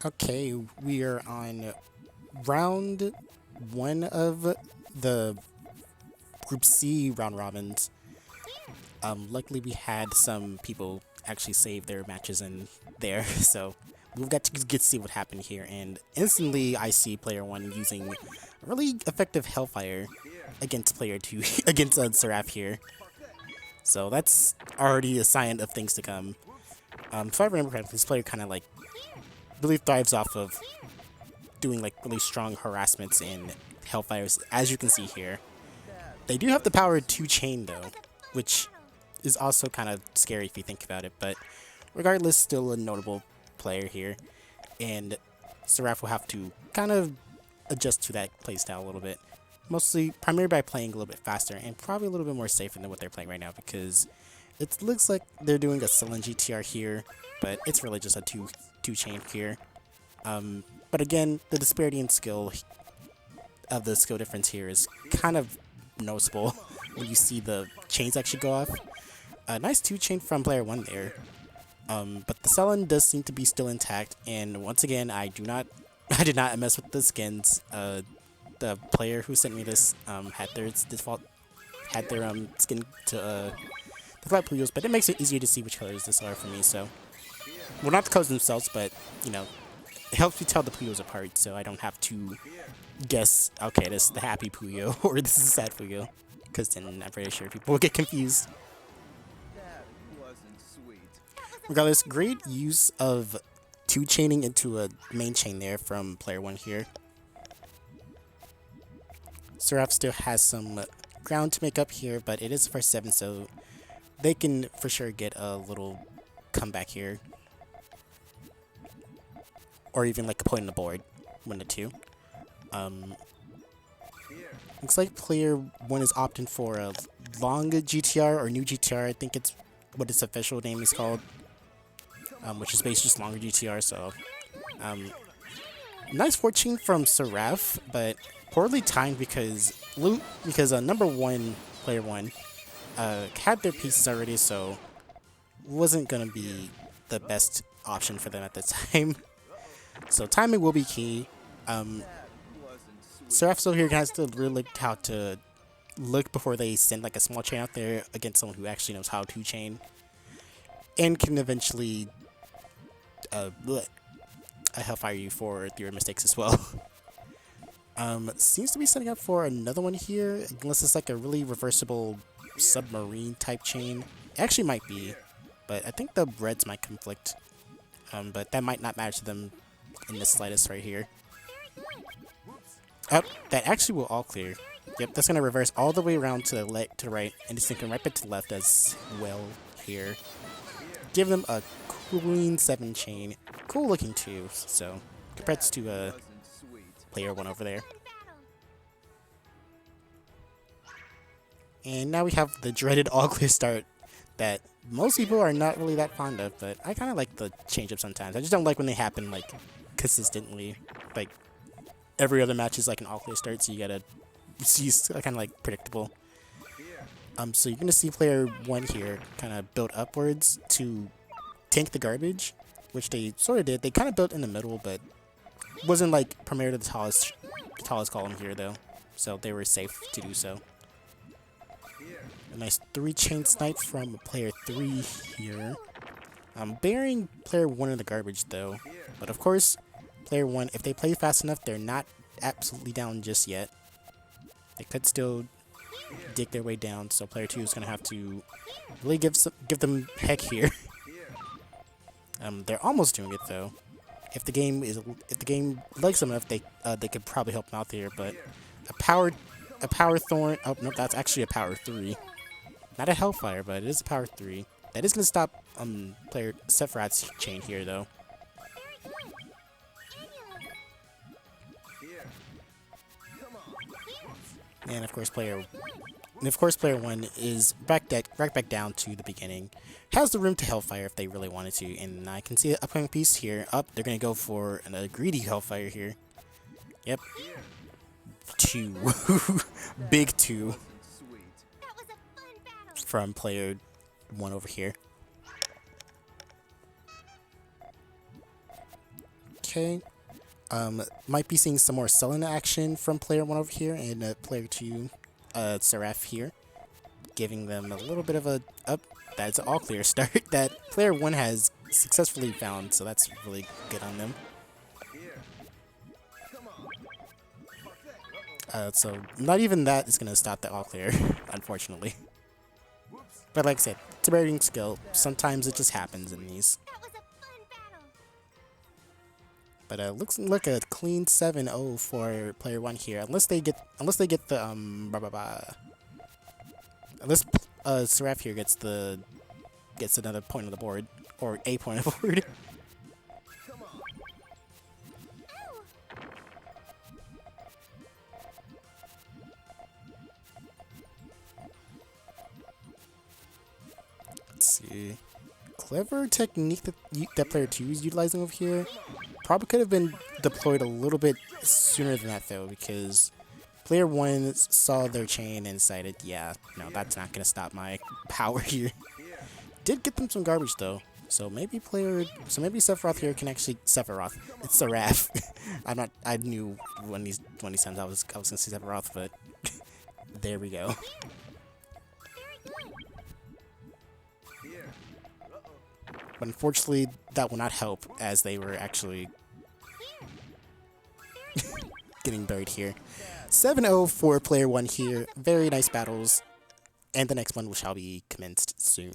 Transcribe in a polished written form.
Okay, we are on round one of the Group C round robins. Luckily, we had some people actually save their matches in there, so we've got to get to see what happened here. And instantly, I see player one using really effective Hellfire against player two against Seraph here. So that's already a sign of things to come. If I remember correctly, this player kind of like really thrives off of doing like really strong harassments and Hellfires, as you can see here. They do have the power to chain though, which is also kind of scary if you think about it, but regardless, still a notable player here. And Seraph will have to kind of adjust to that playstyle a little bit. Mostly, primarily by playing a little bit faster and probably a little bit more safer than what they're playing right now because it looks like they're doing a sullen GTR here, but it's really just a two chain here. But again, the disparity in skill of the skill difference here is kind of noticeable when you see the chains actually go off. A nice two chain from player one there. But the sullen does seem to be still intact, and once again, I did not mess with the skins. The player who sent me this had their skin to the flat Puyos, but it makes it easier to see which colors this are for me. So, well, not the colors themselves, but you know, it helps me tell the Puyos apart, so I don't have to guess. Okay, this is the happy Puyo or this is the sad Puyo, because then I'm pretty sure people will get confused. Regardless, great use of two chaining into a main chain there from player one here. Seraph still has some ground to make up here, but it is first 7, so they can for sure get a little comeback here. Or even like a point on the board, 1 to 2. Looks like player 1 is opting for a long GTR or new GTR, I think it's what its official name is called. Which is basically just longer GTR, so nice fortune from Seraph, but poorly timed because number one, player one, had their pieces already, so wasn't gonna be the best option for them at the time. So timing will be key. Seraph still here has to really look how to look before they send like a small chain out there against someone who actually knows how to chain and can eventually hellfire you for your mistakes as well. Seems to be setting up for another one here, unless it's like a really reversible submarine type chain. It actually might be, but I think the reds might conflict. But that might not matter to them in the slightest right here. Oh, that actually will all clear. Yep, that's gonna reverse all the way around to the right, and it's thinking right back to the left as well here. Give them a Queen 7 chain. Cool looking too, so compared to player 1 over there. And now we have the dreaded all clear start that most people are not really that fond of, but I kind of like the change up sometimes. I just don't like when they happen like consistently. Like every other match is like an all clear start, so you gotta see kind of like predictable. So you're gonna see player 1 here kind of build upwards to tank the garbage, which they sort of did. They kind of built in the middle, but wasn't like premier to the tallest column here though, so they were safe to do so. A nice 3 chain snipe from player 3 here. Burying player 1 in the garbage though, but of course, player 1, if they play fast enough, they're not absolutely down just yet. They could still dig their way down, so player 2 is gonna have to really give them heck here. They're almost doing it though. If the game likes them enough, they could probably help them out there. But a power thorn. Oh no, that's actually a power 3, not a hellfire, but it is a power 3. That is gonna stop player Sephiroth's chain here though. And of course, player 1 is back down to the beginning. Has the room to hellfire if they really wanted to, and I can see the upcoming piece here. They're gonna go for a greedy hellfire here. Yep, 2, big 2 from player 1 over here. okay. Might be seeing some more selling action from player 1 over here and player 2, Seraph here, giving them a little bit of a up. That's an all clear start that player 1 has successfully found, so that's really good on them. So not even that is going to stop the all clear, unfortunately. But like I said, it's a rating skill. Sometimes it just happens in these. But looks like a clean 7-0 for player 1 here, unless they get the unless Seraph here gets another point on the board, or a point on the board. Let's see. Clever technique that player 2 is utilizing over here. Probably could have been deployed a little bit sooner than that though, because player 1 saw their chain and decided, yeah, no, that's not gonna stop my power here. Did get them some garbage though, so maybe Sephiroth here can actually Sephiroth. It's Seraph. I knew when these times I was gonna say Sephiroth, but there we go. But unfortunately, that will not help, as they were actually getting buried here. 7-0 for player 1 here. Very nice battles. And the next one shall be commenced soon.